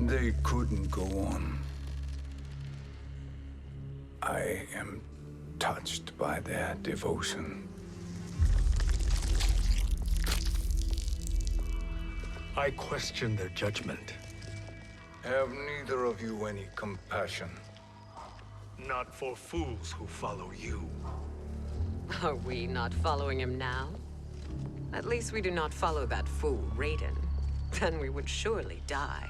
They couldn't go on. I am touched by their devotion. I question their judgment. Have neither of you any compassion? Not for fools who follow you. Are we not following him now? At least we do not follow that fool, Raiden. Then we would surely die.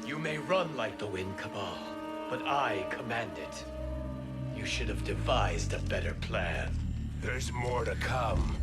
You may run like the wind, Cabal, but I command it. You should have devised a better plan. There's more to come.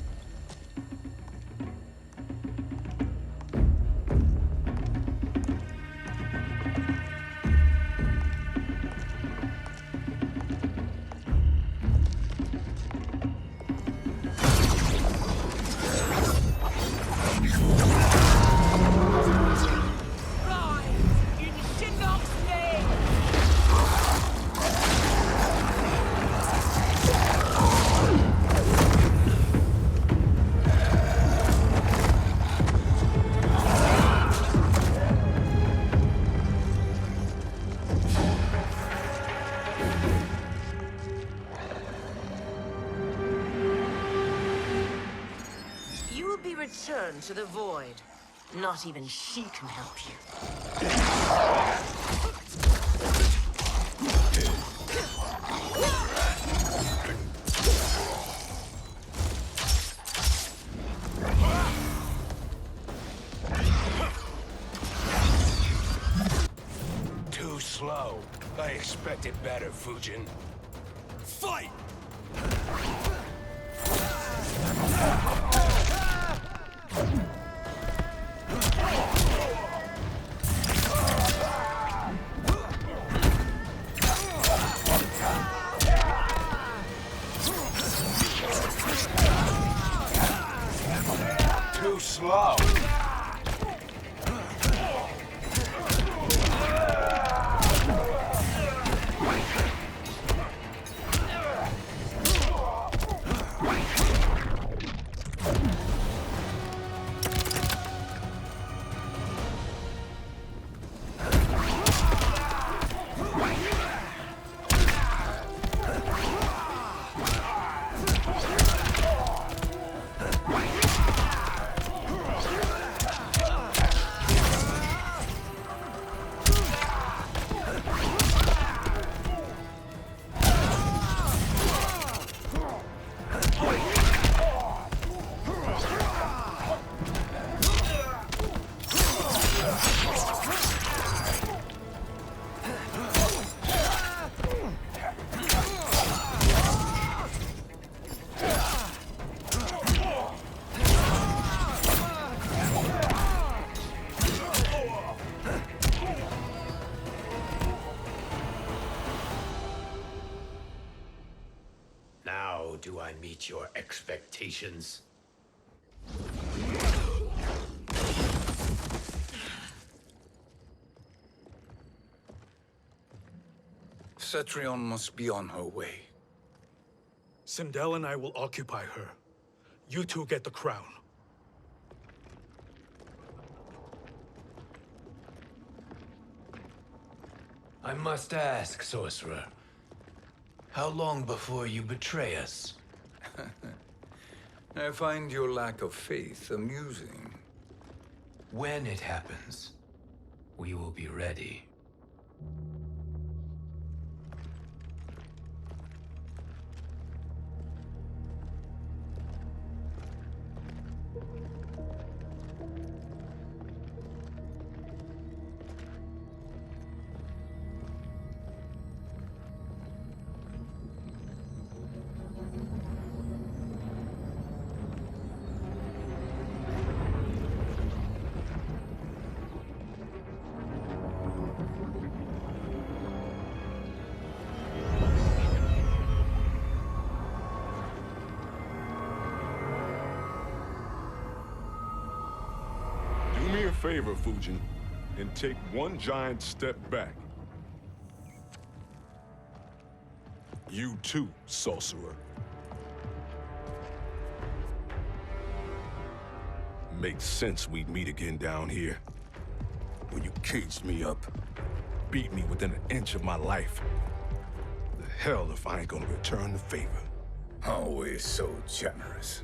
Return to the void. Not even she can help you. Too slow. I expected better, Fujin. Fight! Too slow. Now do I meet your expectations? Cetrion must be on her way. Sindel and I will occupy her. You two get the crown. I must ask, sorcerer. How long before you betray us? I find your lack of faith amusing. When it happens, we will be ready. favor, Fujin, and take one giant step back. You too, sorcerer. Makes sense we'd meet again down here. When you caged me up, beat me within an inch of my life. The hell if I ain't gonna return the favor. Always so generous.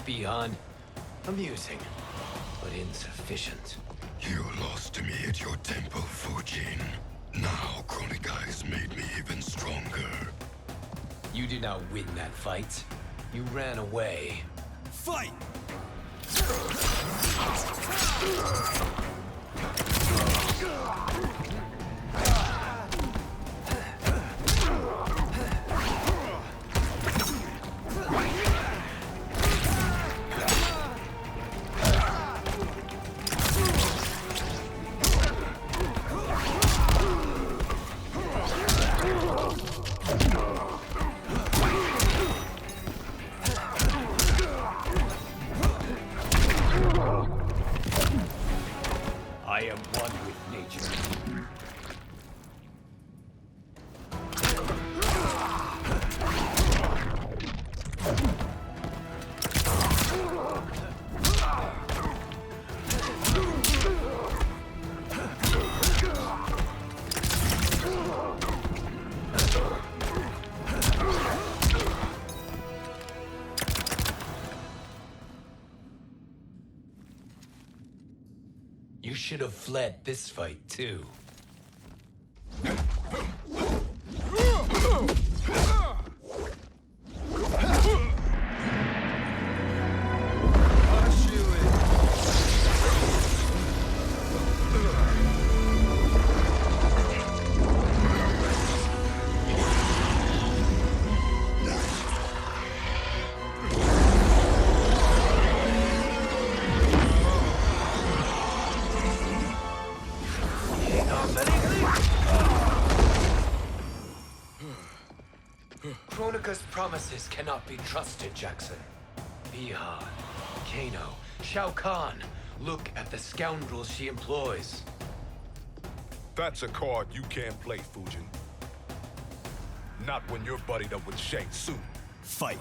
Beyond amusing, but insufficient. You lost to me at your temple, Fujin. Now Kronika has made me even stronger. You did not win that fight. You ran away. Fight! I am one with nature. You should have fled this fight, too. Kronika's promises cannot be trusted, Jackson. Bihan, Kano, Shao Kahn. Look at the scoundrels she employs. That's a card you can't play, Fujin. Not when you're buddied up with Shang Tsung. Fight!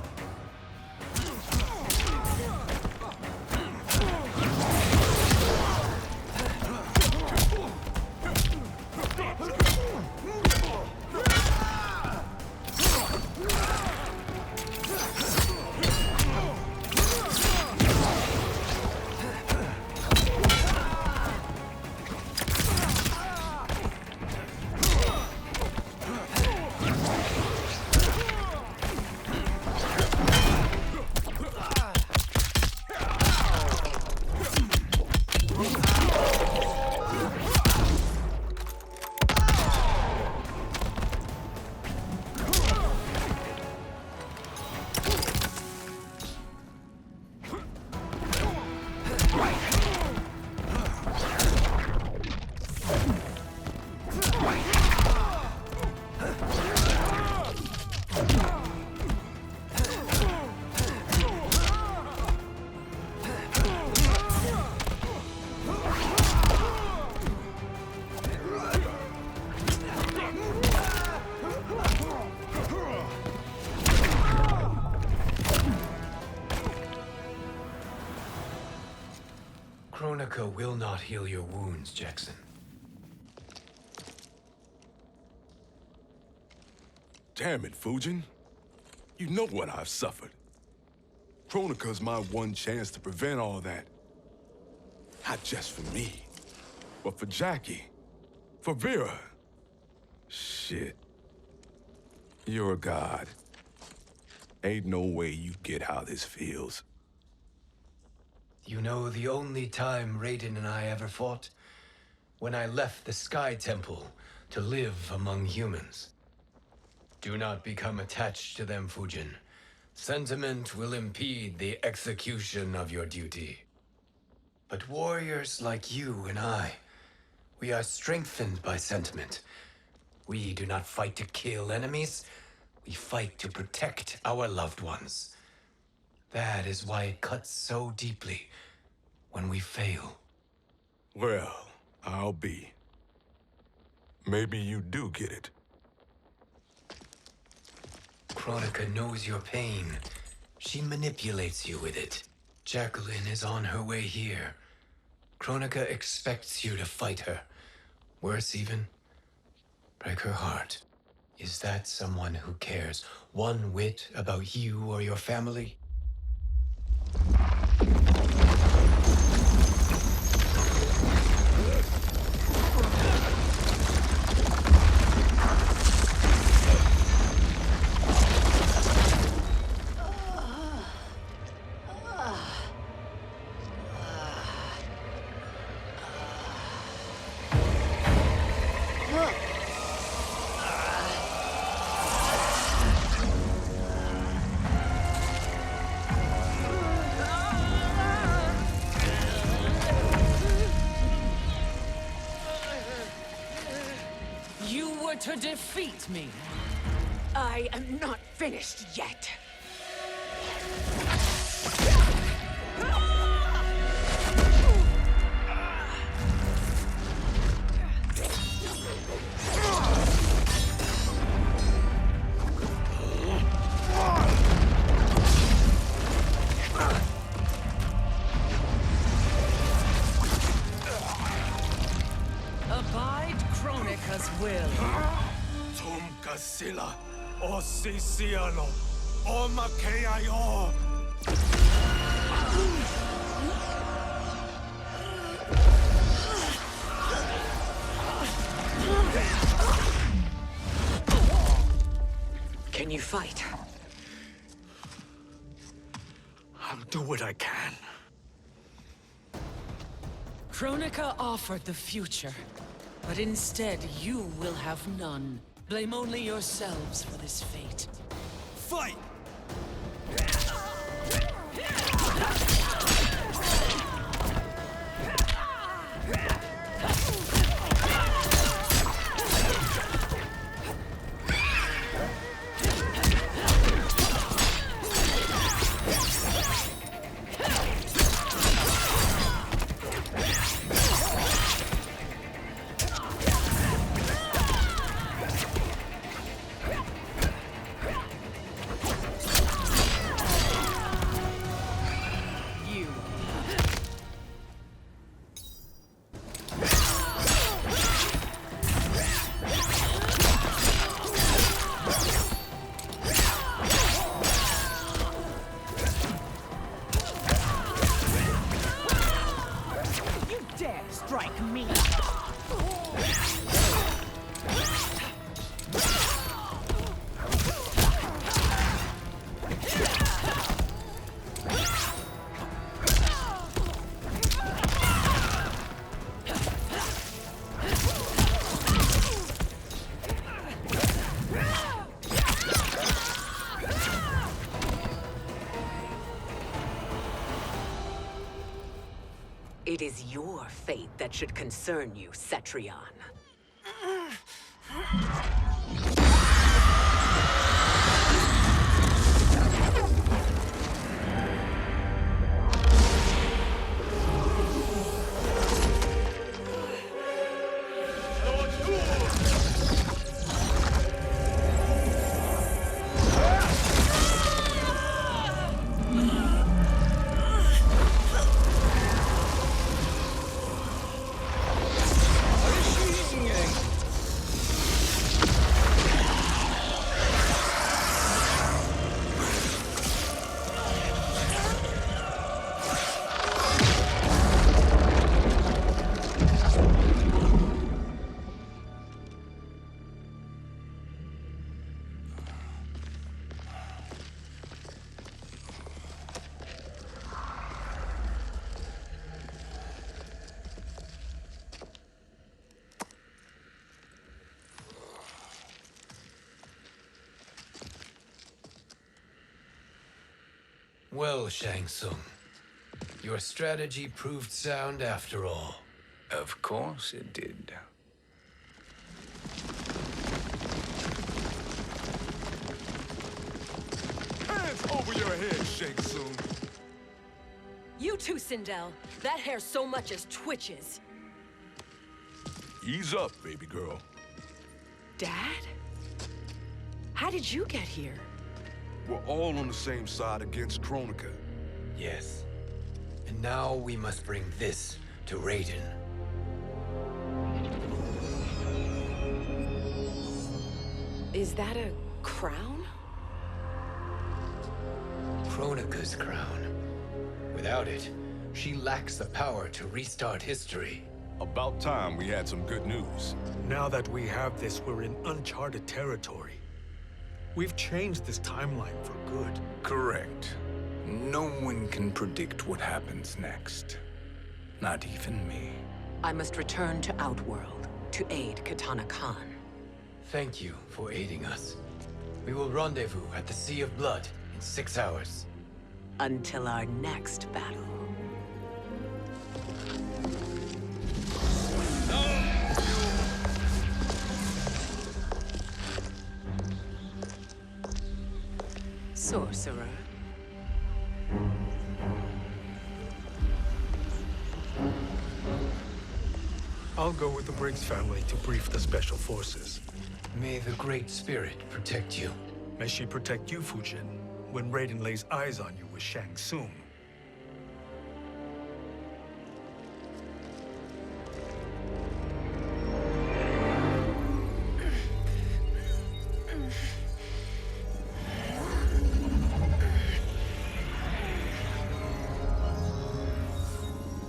Kronika will not heal your wounds, Jackson. Damn it, Fujin. You know what I've suffered. Kronika's my one chance to prevent all that. Not just for me, but for Jackie, for Vera. Shit. You're a god. Ain't no way you get how this feels. You know, the only time Raiden and I ever fought? When I left the Sky Temple to live among humans. Do not become attached to them, Fujin. Sentiment will impede the execution of your duty. But warriors like you and I, we are strengthened by sentiment. We do not fight to kill enemies. We fight to protect our loved ones. That is why it cuts so deeply when we fail. Well, I'll be. Maybe you do get it. Kronika knows your pain. She manipulates you with it. Jacqueline is on her way here. Kronika expects you to fight her. Worse even, break her heart. Is that someone who cares one whit about you or your family? To defeat me. I am not finished yet. Abide Kronika's will. Sila, o Siciano, o Makeayo. Can you fight? I'll do what I can. Kronika offered the future, but instead you will have none. Blame only yourselves for this fate. Fight! It is your fate that should concern you, Cetrion. Well, Shang Tsung, your strategy proved sound after all. Of course it did. Hands over your head, Shang Tsung. You too, Sindel. That hair so much as twitches. Ease up, baby girl. Dad? How did you get here? We're all on the same side against Kronika. Yes. And now we must bring this to Raiden. Is that a crown? Kronika's crown. Without it, she lacks the power to restart history. About time we had some good news. Now that we have this, we're in uncharted territory. We've changed this timeline for good. Correct. No one can predict what happens next. Not even me. I must return to Outworld to aid Katana Khan. Thank you for aiding us. We will rendezvous at the Sea of Blood in 6 hours. Until our next battle. Sorcerer. I'll go with the Briggs family to brief the Special Forces. May the Great Spirit protect you. May she protect you, Fujin, when Raiden lays eyes on you with Shang Tsung.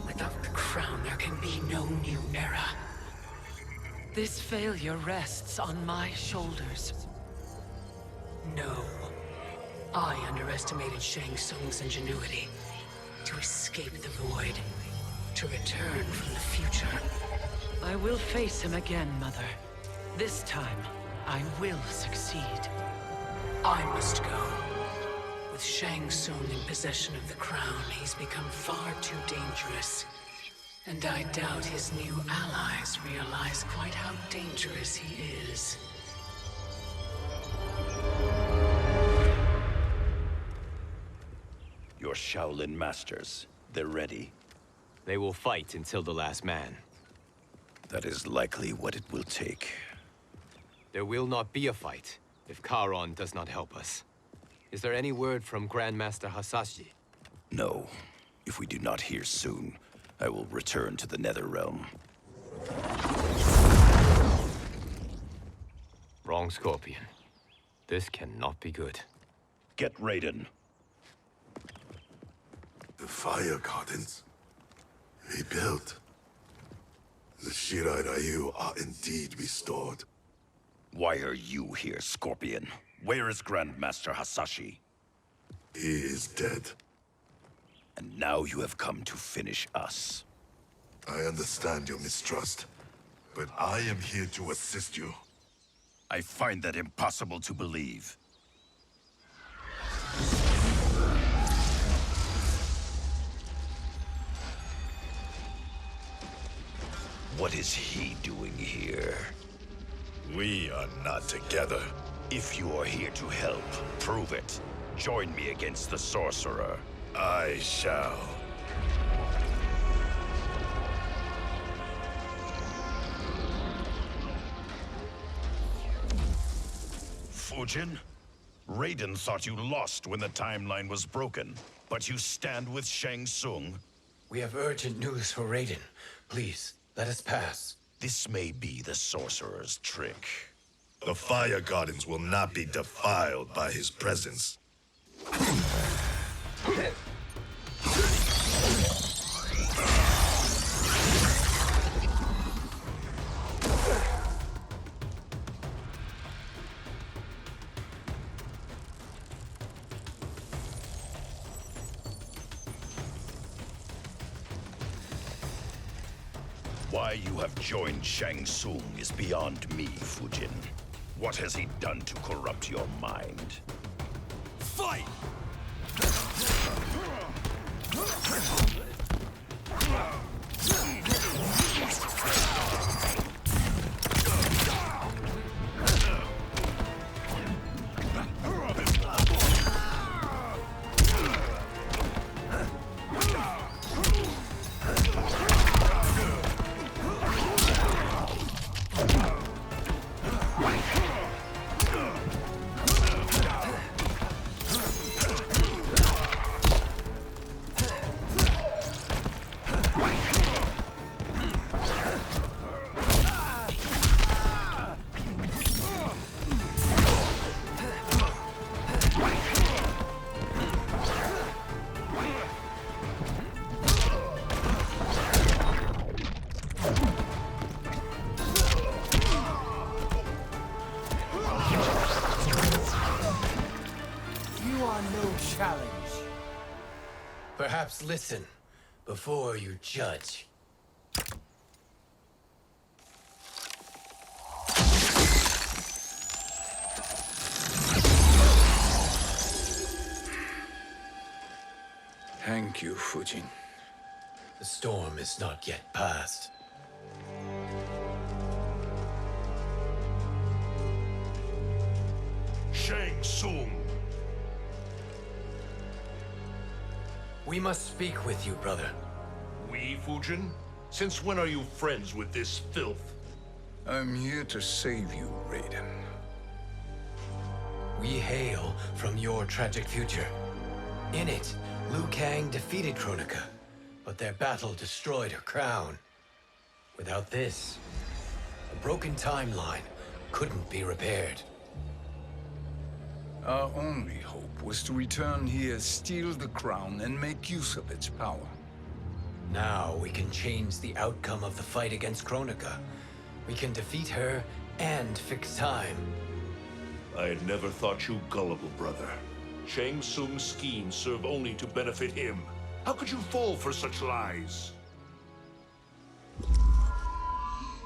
Without the crown, there can be no new era. This failure rests on my shoulders. No. I underestimated Shang Tsung's ingenuity. To escape the void. To return from the future. I will face him again, Mother. This time, I will succeed. I must go. With Shang Tsung in possession of the crown, he's become far too dangerous. And I doubt his new allies realize quite how dangerous he is. Your Shaolin masters, they're ready. They will fight until the last man. That is likely what it will take. There will not be a fight if Charon does not help us. Is there any word from Grandmaster Hasashi? No. If we do not hear soon, I will return to the Netherrealm. Wrong, Scorpion. This cannot be good. Get Raiden. The fire gardens. Rebuilt. The Shirai Ryu are indeed restored. Why are you here, Scorpion? Where is Grandmaster Hasashi? He is dead. And now you have come to finish us. I understand your mistrust, but I am here to assist you. I find that impossible to believe. What is he doing here? We are not together. If you are here to help, prove it. Join me against the Sorcerer. I shall. Fujin? Raiden thought you lost when the timeline was broken, but you stand with Shang Tsung. We have urgent news for Raiden. Please, let us pass. This may be the Sorcerer's trick. The fire gardens will not be defiled by his presence. Why you have joined Shang Tsung is beyond me, Fujin. What has he done to corrupt your mind? Fight! challenge. Perhaps listen before you judge. Thank you, Fujin. The storm is not yet past. Shang Tsung. We must speak with you, brother. We, Fujin? Since when are you friends with this filth? I'm here to save you, Raiden. We hail from your tragic future. In it, Liu Kang defeated Kronika, but their battle destroyed her crown. Without this, a broken timeline couldn't be repaired. Our only hope was to return here, steal the crown, and make use of its power. Now we can change the outcome of the fight against Kronika. We can defeat her and fix time. I had never thought you gullible, brother. Shang Tsung's schemes serve only to benefit him. How could you fall for such lies?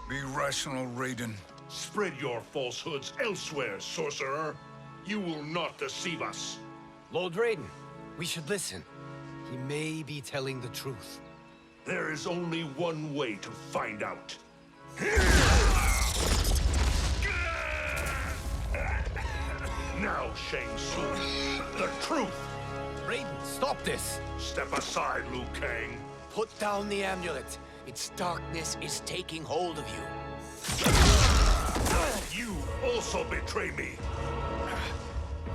Be rational, Raiden. Spread your falsehoods elsewhere, sorcerer. You will not deceive us. Lord Raiden, we should listen. He may be telling the truth. There is only one way to find out. Now, Shang Tsung, the truth! Raiden, stop this! Step aside, Liu Kang. Put down the amulet. Its darkness is taking hold of you. You also betray me.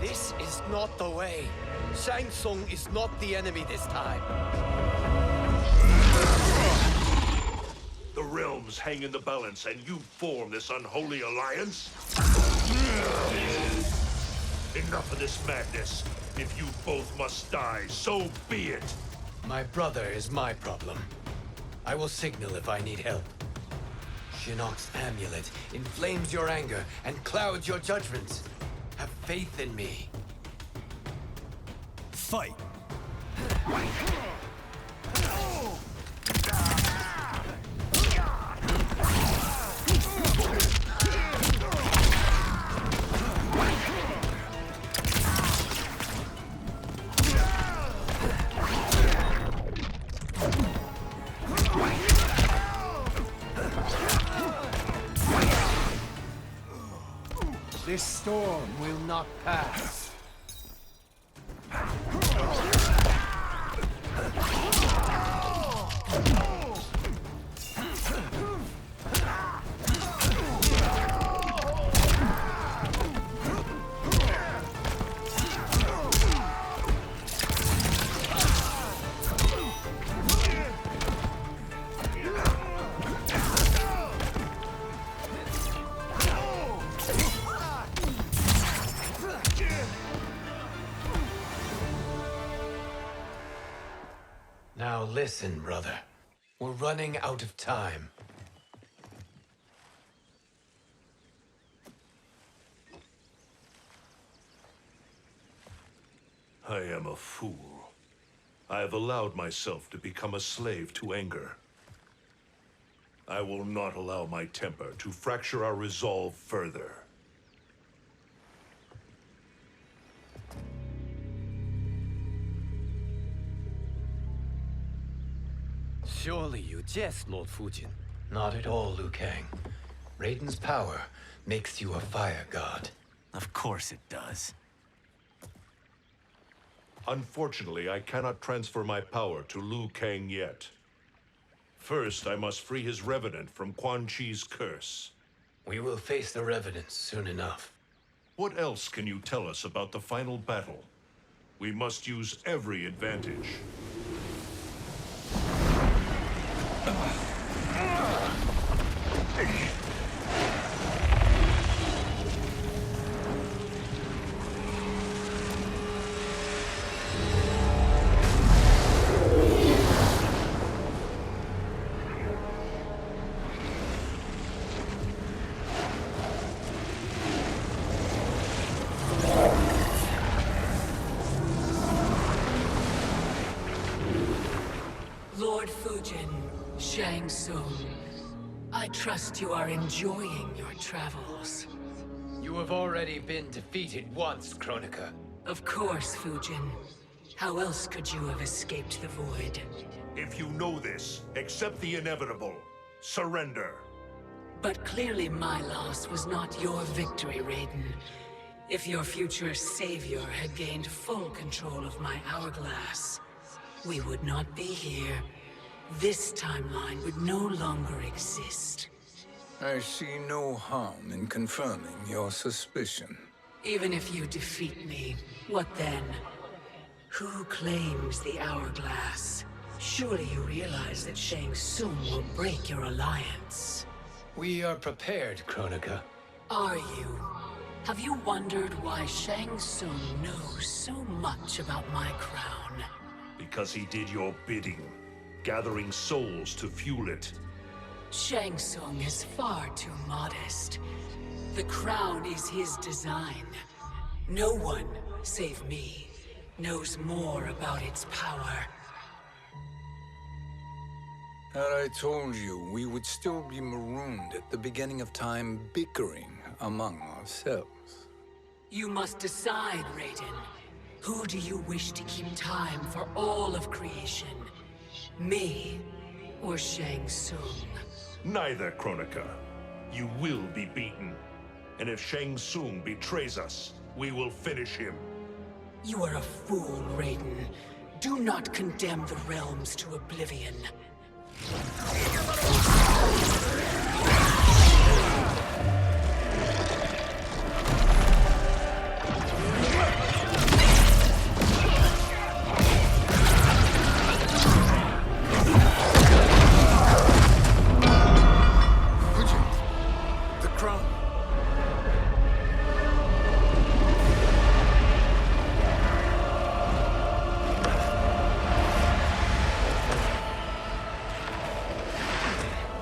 This is not the way. Shang Tsung is not the enemy this time. The realms hang in the balance, and you form this unholy alliance? Enough of this madness. If you both must die, so be it. My brother is my problem. I will signal if I need help. Shinnok's amulet inflames your anger and clouds your judgments. Have faith in me. Fight! This storm will not pass. Now listen, brother. We're running out of time. I am a fool. I have allowed myself to become a slave to anger. I will not allow my temper to fracture our resolve further. Surely you jest, Lord Fujin. Not at all, Liu Kang. Raiden's power makes you a fire god. Of course it does. Unfortunately, I cannot transfer my power to Liu Kang yet. First, I must free his revenant from Quan Chi's curse. We will face the revenants soon enough. What else can you tell us about the final battle? We must use every advantage. Shang Tsung, I trust you are enjoying your travels. You have already been defeated once, Kronika. Of course, Fujin. How else could you have escaped the void? If you know this, accept the inevitable. Surrender. But clearly my loss was not your victory, Raiden. If your future savior had gained full control of my hourglass, we would not be here. This timeline would no longer exist. I see no harm in confirming your suspicion. Even if you defeat me, what then? Who claims the hourglass? Surely you realize that Shang Tsung will break your alliance. We are prepared, Kronika. Are you? Have you wondered why Shang Tsung knows so much about my crown? Because he did your bidding, gathering souls to fuel it. Shang Tsung is far too modest. The crown is his design. No one, save me, knows more about its power. Had I told you, we would still be marooned at the beginning of time, bickering among ourselves. You must decide, Raiden. Who do you wish to keep time for all of creation? Me or Shang Tsung? Neither, Kronika. You will be beaten. And if Shang Tsung betrays us, we will finish him. You are a fool, Raiden. Do not condemn the realms to oblivion. Fujin, the crown.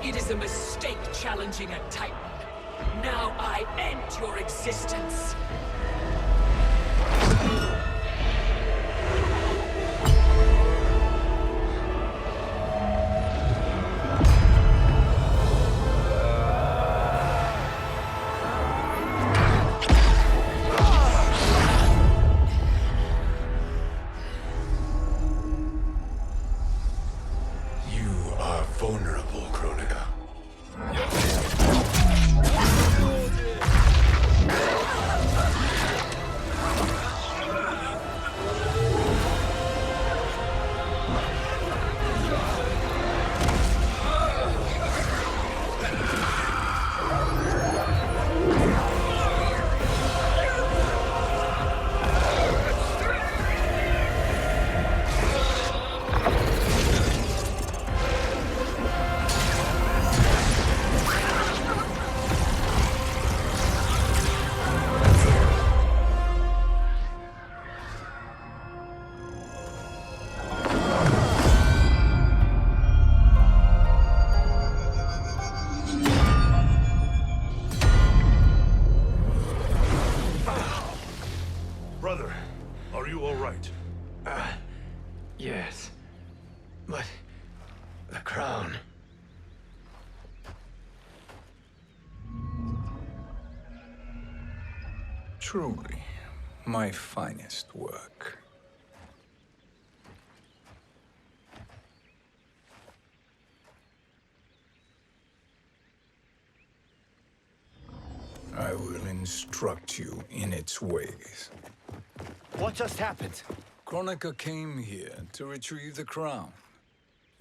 It is a mistake challenging a Titan. Now I end your existence. You are vulnerable, Kronika. Brother, are you all right? Yes. But... the crown... Truly, my finest work. I will instruct you in its ways. What just happened? Kronika came here to retrieve the crown.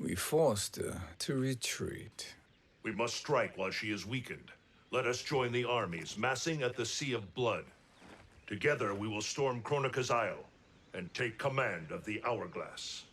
We forced her to retreat. We must strike while she is weakened. Let us join the armies, massing at the Sea of Blood. Together we will storm Kronika's Isle and take command of the Hourglass.